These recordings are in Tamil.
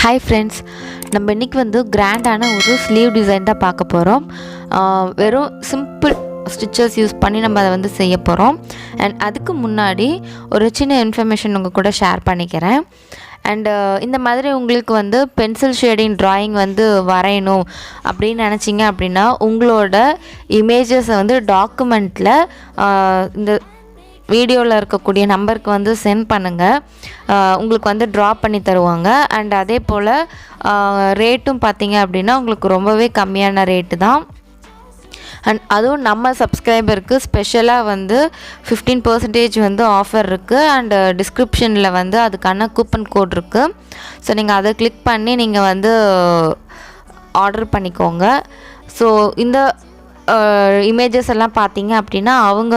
Hi friends, நம்ம இன்னைக்கு வந்து கிராண்டான ஒரு ஸ்லீவ் டிசைன் தான் பார்க்க போகிறோம். வெறும் சிம்பிள் ஸ்டிச்சஸ் யூஸ் பண்ணி நம்ம அதை வந்து செய்ய போகிறோம். அண்ட் அதுக்கு முன்னாடி ஒரு சின்ன இன்ஃபர்மேஷன் உங்கள் கூட ஷேர் பண்ணிக்கிறேன். அண்டு இந்த மாதிரி உங்களுக்கு வந்து பென்சில் ஷேடிங் ட்ராயிங் வந்து வரையணும் அப்படின்னு நினச்சிங்க அப்படின்னா உங்களோட இமேஜஸை வந்து டாக்குமெண்ட்டில் இந்த வீடியோவில் இருக்கக்கூடிய நம்பருக்கு வந்து சென்ட் பண்ணுங்கள். உங்களுக்கு வந்து ட்ரா பண்ணி தருவாங்க. அண்ட் அதே போல் ரேட்டும் பார்த்தீங்க அப்படின்னா உங்களுக்கு ரொம்பவே கம்மியான ரேட்டு தான். அண்ட் அதுவும் நம்ம சப்ஸ்கிரைபருக்கு ஸ்பெஷலாக வந்து 15% வந்து ஆஃபர் இருக்குது. அண்டு டிஸ்கிரிப்ஷனில் வந்து அதுக்கான கூப்பன் கோட் இருக்குது. ஸோ நீங்கள் அதை கிளிக் பண்ணி நீங்கள் வந்து ஆர்டர் பண்ணிக்கோங்க. ஸோ இந்த இமேஜஸ் எல்லாம் பார்த்தீங்க அப்படின்னா அவங்க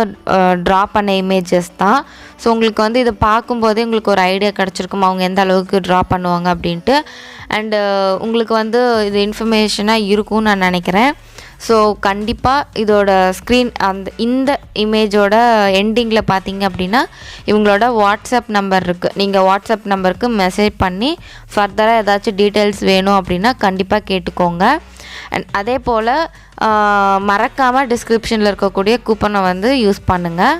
ட்ரா பண்ண இமேஜஸ் தான். ஸோ உங்களுக்கு வந்து இதை பார்க்கும்போதே உங்களுக்கு ஒரு ஐடியா கிடச்சிருக்கும் அவங்க எந்த அளவுக்கு ட்ரா பண்ணுவாங்க அப்படின்ட்டு. அண்டு உங்களுக்கு வந்து இது இன்ஃபர்மேஷனாக இருக்கும்னு நான் நினைக்கிறேன். ஸோ கண்டிப்பாக இதோட ஸ்க்ரீன் இந்த இமேஜோட எண்டிங்கில் பார்த்தீங்க அப்படின்னா இவங்களோட வாட்ஸ்அப் நம்பர் இருக்குது. நீங்கள் வாட்ஸ்அப் நம்பருக்கு மெசேஜ் பண்ணி ஃபர்தராக ஏதாச்சும் டீட்டெயில்ஸ் வேணும் அப்படின்னா கண்டிப்பாக கேட்டுக்கோங்க. அண்ட் அதே போல் மறக்காமல் டிஸ்கிரிப்ஷனில் இருக்கக்கூடிய கூப்பனை வந்து யூஸ் பண்ணுங்கள்.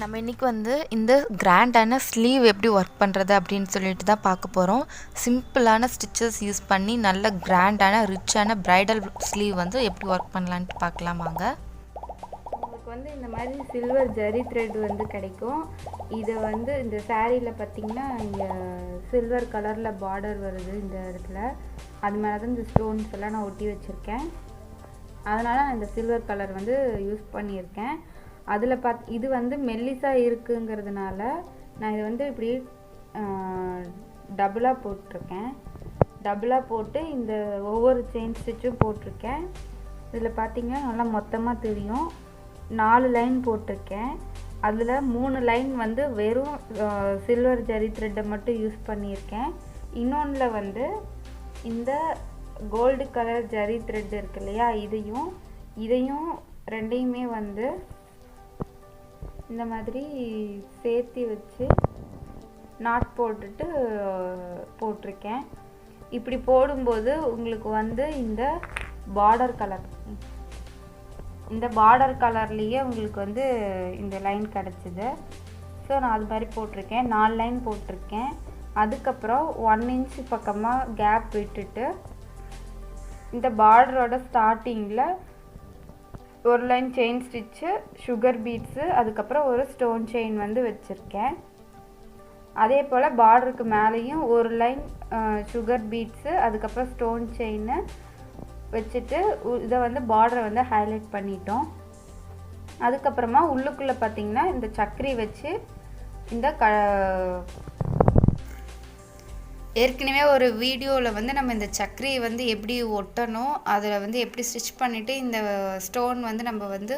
நம்ம இன்றைக்கி வந்து இந்த கிராண்டான ஸ்லீவ் எப்படி ஒர்க் பண்ணுறது அப்படின்னு சொல்லிட்டு தான் பார்க்க போகிறோம். சிம்பிளான ஸ்டிச்சஸ் யூஸ் பண்ணி நல்ல கிராண்டான ரிச்சான ப்ரைடல் ஸ்லீவ் வந்து எப்படி ஒர்க் பண்ணலான்ட்டு பார்க்கலாம் வாங்க. உங்களுக்கு வந்து இந்த மாதிரி சில்வர் ஜரி த்ரெட் வந்து கிடைக்கும். இதை வந்து இந்த சாரியில் பார்த்திங்கன்னா இங்கே சில்வர் கலரில் பார்டர் வருது இந்த இடத்துல. அது மேலே தான் இந்த ஸ்டோன்ஸ் எல்லாம் நான் ஒட்டி வச்சுருக்கேன். அதனால் நான் இந்த சில்வர் கலர் வந்து யூஸ் பண்ணியிருக்கேன். அதில் இது வந்து மெல்லிஸாக இருக்குங்கிறதுனால நான் இதை வந்து இப்படி டபுளாக போட்டிருக்கேன். டபுளாக போட்டு இந்த ஒவ்வொரு செயின் ஸ்டிச்சும் போட்டிருக்கேன். இதில் பார்த்திங்கன்னா நல்லா மொத்தமாக தெரியும். 4 லைன் போட்டிருக்கேன். அதில் 3 லைன் வந்து வெறும் சில்வர் ஜரி த்ரெட்டை மட்டும் யூஸ் பண்ணியிருக்கேன். இன்னொன்றில் வந்து இந்த கோல்டு கலர் ஜரி த்ரெட் இருக்கு இல்லையா, இதையும் ரெண்டையுமே வந்து இந்த மாதிரி சேர்த்து வச்சு நாட் போட்டுட்டு போட்டிருக்கேன். இப்படி போடும்போது உங்களுக்கு வந்து இந்த பார்டர் கலர்லேயே உங்களுக்கு வந்து இந்த லைன் கிடச்சிது. ஸோ நான் அது மாதிரி போட்டிருக்கேன். 4 லைன் போட்டிருக்கேன். அதுக்கப்புறம் 1 இன்ச் பக்கமாக கேப் விட்டுட்டு இந்த பார்டரோட ஸ்டார்டிங்கில் ஒரு line chain stitch, sugar beads, அதுக்கப்புறம் ஒரு ஸ்டோன் செயின் வந்து வச்சுருக்கேன். அதே போல் பார்டருக்கு மேலேயும் ஒரு லைன் சுகர் பீட்ஸு, அதுக்கப்புறம் ஸ்டோன் செயின்னு வச்சுட்டு இதை வந்து பார்டரை வந்து ஹைலைட் பண்ணிட்டோம். அதுக்கப்புறமா உள்ளுக்குள்ளே பார்த்திங்கன்னா இந்த சக்கரி வச்சு இந்த ஏற்கனவே ஒரு வீடியோவில் வந்து நம்ம இந்த சக்கரியை வந்து எப்படி ஒட்டணும், அதில் வந்து எப்படி ஸ்டிச் பண்ணிவிட்டு இந்த ஸ்டோன் வந்து நம்ம வந்து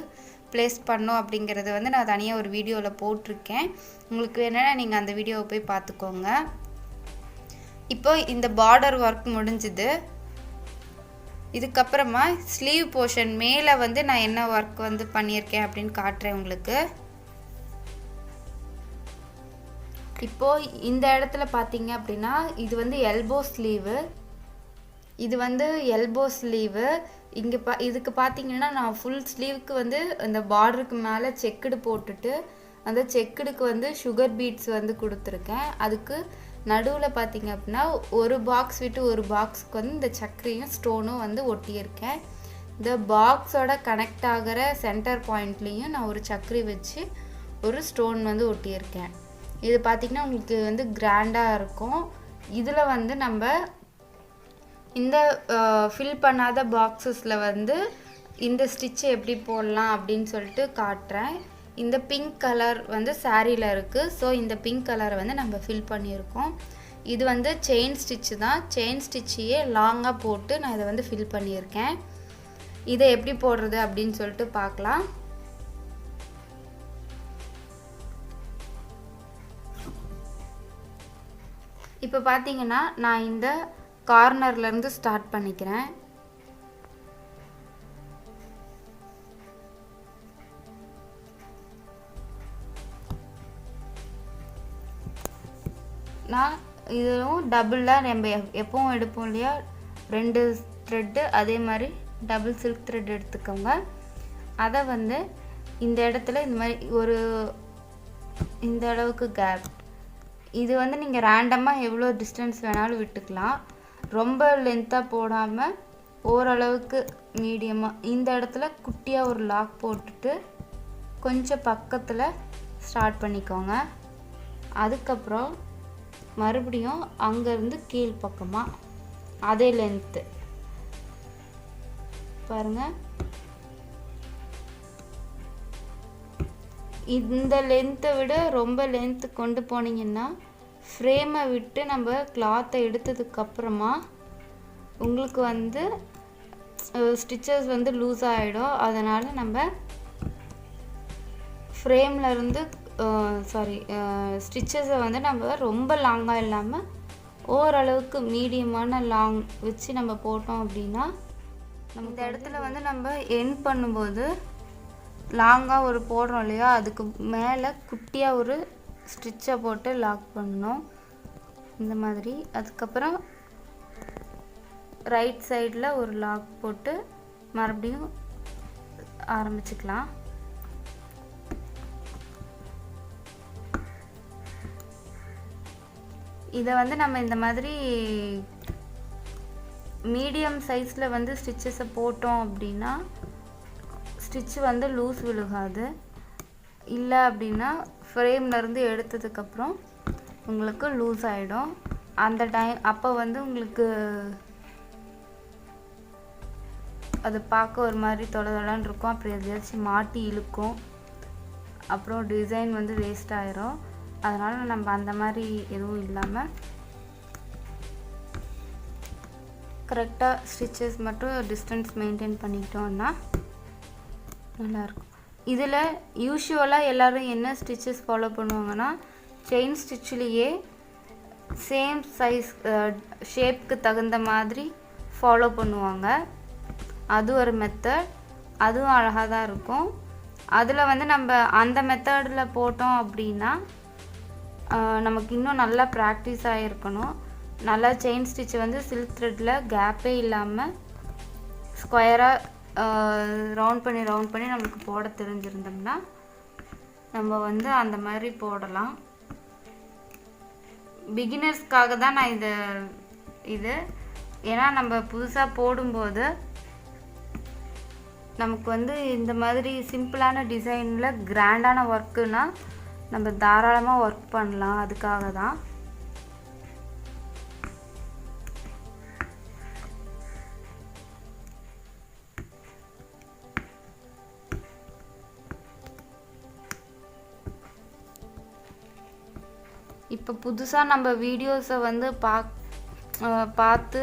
ப்ளேஸ் பண்ணோம் அப்படிங்கிறது வந்து நான் தனியாக ஒரு வீடியோவில் போட்டிருக்கேன். உங்களுக்கு வேணும்னா நீங்கள் அந்த வீடியோவை போய் பார்த்துக்கோங்க. இப்போ இந்த பார்டர் ஒர்க் முடிஞ்சுது. இதுக்கப்புறமா ஸ்லீவ் போர்ஷன் மேலே வந்து நான் என்ன ஒர்க் வந்து பண்ணியிருக்கேன் அப்படின்னு காட்டுறேன் உங்களுக்கு. இப்போது இந்த இடத்துல பார்த்தீங்க அப்படின்னா இது வந்து எல்போ ஸ்லீவு. இங்கே இதுக்கு பார்த்தீங்கன்னா நான் ஃபுல் ஸ்லீவுக்கு வந்து அந்த பார்டருக்கு மேலே செக்குடு போட்டுட்டு அந்த செக்குடுக்கு வந்து சுகர் பீட்ஸ் வந்து கொடுத்துருக்கேன். அதுக்கு நடுவில் பார்த்தீங்க அப்படின்னா ஒரு பாக்ஸ் விட்டு ஒரு பாக்ஸுக்கு வந்து இந்த சக்கரையும் ஸ்டோனும் வந்து ஒட்டியிருக்கேன். இந்த பாக்ஸோட கனெக்ட் ஆகிற சென்டர் பாயிண்ட்லேயும் நான் ஒரு சக்கரை வச்சு ஒரு ஸ்டோன் வந்து ஒட்டியிருக்கேன். இது பார்த்திங்கன்னா உங்களுக்கு வந்து கிராண்டாக இருக்கும். இதில் வந்து நம்ம இந்த ஃபில் பண்ணாத பாக்ஸஸில் வந்து இந்த ஸ்டிச்சை எப்படி போடலாம் அப்படின்னு சொல்லிட்டு காட்டுறேன். இந்த பிங்க் கலர் வந்து சாரியில் இருக்குது. ஸோ இந்த பிங்க் கலரை வந்து நம்ம ஃபில் பண்ணியிருக்கோம். இது வந்து செயின் ஸ்டிச்சு தான். செயின் ஸ்டிச்சையே லாங்காக போட்டு நான் இதை வந்து ஃபில் பண்ணியிருக்கேன். இதை எப்படி போடுறது அப்படின்னு சொல்லிட்டு பார்க்கலாம். இப்போ பார்த்தீங்கன்னா நான் இந்த கார்னர்லேருந்து ஸ்டார்ட் பண்ணிக்கிறேன். நான் இதுவும் டபுளாக நம்ம எப்பவும் எடுப்போம் இல்லையா 2 த்ரெட்டு, அதே மாதிரி டபுள் சில்க் த்ரெட் எடுத்துக்கோங்க. அதை வந்து இந்த இடத்துல இந்த மாதிரி ஒரு இந்த அளவுக்கு கேப், இது வந்து நீங்கள் ரேண்டமாக எவ்வளோ டிஸ்டன்ஸ் வேணாலும் விட்டுக்கலாம். ரொம்ப லென்த்தாக போடாமல் ஓரளவுக்கு மீடியமாக இந்த இடத்துல குட்டியாக ஒரு லாக் போட்டுட்டு கொஞ்சம் பக்கத்தில் ஸ்டார்ட் பண்ணிக்கோங்க. அதுக்கப்புறம் மறுபடியும் அங்கேருந்து கீழ் பக்கமாக அதே லென்த்து பாருங்கள். இந்த லென்த்தை விட ரொம்ப லென்த்து கொண்டு போனீங்கன்னா ஃப்ரேமை விட்டு நம்ம கிளாத்தை எடுத்ததுக்கப்புறமா உங்களுக்கு வந்து ஸ்டிச்சஸ் வந்து லூஸ் ஆகிடும். அதனால் நம்ம ஃப்ரேமில் இருந்து ஸ்டிச்சஸை வந்து நம்ம ரொம்ப லாங்காக இல்லாமல் ஓரளவுக்கு மீடியமான லாங் வச்சு நம்ம போட்டோம் அப்படின்னா நம்ம இந்த இடத்துல வந்து நம்ம எண்ட் பண்ணும்போது லாங்காக ஒரு போடுறோம் இல்லையா, அதுக்கு மேலே குட்டியாக ஒரு ஸ்டிச்சை போட்டு லாக் பண்ணணும் இந்த மாதிரி. அதுக்கப்புறம் ரைட் சைடில் ஒரு லாக் போட்டு மறுபடியும் ஆரம்பிச்சுக்கலாம். இதை வந்து நம்ம இந்த மாதிரி மீடியம் சைஸில் வந்து ஸ்டிச்சஸை போட்டோம் அப்படின்னா ஸ்டிச்சு வந்து லூஸ் விழுகாது. இல்லை அப்படின்னா ஃப்ரேம்லேருந்து எடுத்ததுக்கப்புறம் உங்களுக்கு லூஸ் ஆகிடும். அந்த டைம் அப்போ வந்து உங்களுக்கு அது பார்க்க ஒரு மாதிரி தொலைன்னு இருக்கும். அப்புறம் எதையாச்சும் மாட்டி இழுக்கும், அப்புறம் டிசைன் வந்து வேஸ்ட் ஆயிரும். அதனால் நம்ம அந்த மாதிரி எதுவும் இல்லாமல் கரெக்டாக ஸ்டிச்சஸ் மட்டும் டிஸ்டன்ஸ் மெயின்டைன் பண்ணிக்கிட்டோன்னா நல்லாயிருக்கும். இதில் யூஷுவலாக எல்லோரும் என்ன ஸ்டிச்சஸ் ஃபாலோ பண்ணுவாங்கன்னா செயின் ஸ்டிச்சிலேயே சேம் சைஸ் ஷேப்க்கு தகுந்த மாதிரி ஃபாலோ பண்ணுவாங்க. அது ஒரு மெத்தட், அதுவும் அழகாக தான் இருக்கும். அதில் வந்து நம்ம அந்த மெத்தடில் போட்டோம் அப்படின்னா நமக்கு இன்னும் நல்லா ப்ராக்டிஸ் ஆகிருக்கணும். நல்லா செயின் ஸ்டிச் வந்து சில்க் த்ரெட்டில் கேப்பே இல்லாமல் ஸ்கொயராக ரவுண்ட் பண்ணி நம்மளுக்கு போட தெரிஞ்சிருந்தோம்னா நம்ம வந்து அந்த மாதிரி போடலாம். பிகினர்ஸ்க்காக தான் நான் இது ஏன்னா நம்ம புதுசாக போடும்போது நமக்கு வந்து இந்த மாதிரி சிம்பிளான டிசைனில் கிராண்டான ஒர்க்குனா நம்ம தாராளமாக ஒர்க் பண்ணலாம். அதுக்காக தான். இப்போ புதுசாக நம்ம வீடியோஸை வந்து பார்த்து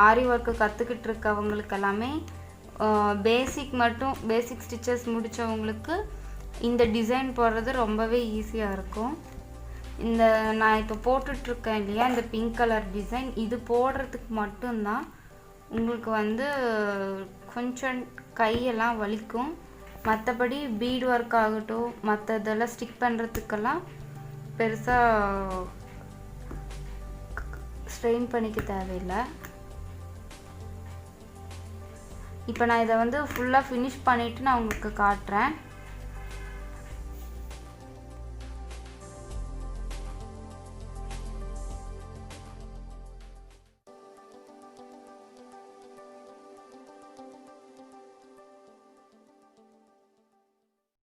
ஆரி ஒர்க்கு கற்றுக்கிட்டு இருக்கவங்களுக்கு எல்லாமே பேசிக் ஸ்டிச்சஸ் முடித்தவங்களுக்கு இந்த டிசைன் போடுறது ரொம்பவே ஈஸியாக இருக்கும். இந்த நான் இப்போ போட்டுட்ருக்கேன் இல்லையா, இந்த பிங்க் கலர் டிசைன், இது போடுறதுக்கு மட்டும்தான் உங்களுக்கு வந்து கொஞ்சம் கையெல்லாம் வலிக்கும். மற்றபடி பீட் ஒர்க் ஆகட்டும், மற்ற இதெல்லாம் ஸ்டிக் பண்ணுறதுக்கெல்லாம் பெருசாக ஸ்ட்ரெயின் பண்ணிக்க தேவையில்லை. இப்போ நான் இதை வந்து ஃபுல்லாக ஃபினிஷ் பண்ணிவிட்டு நான் உங்களுக்கு காட்டுறேன்.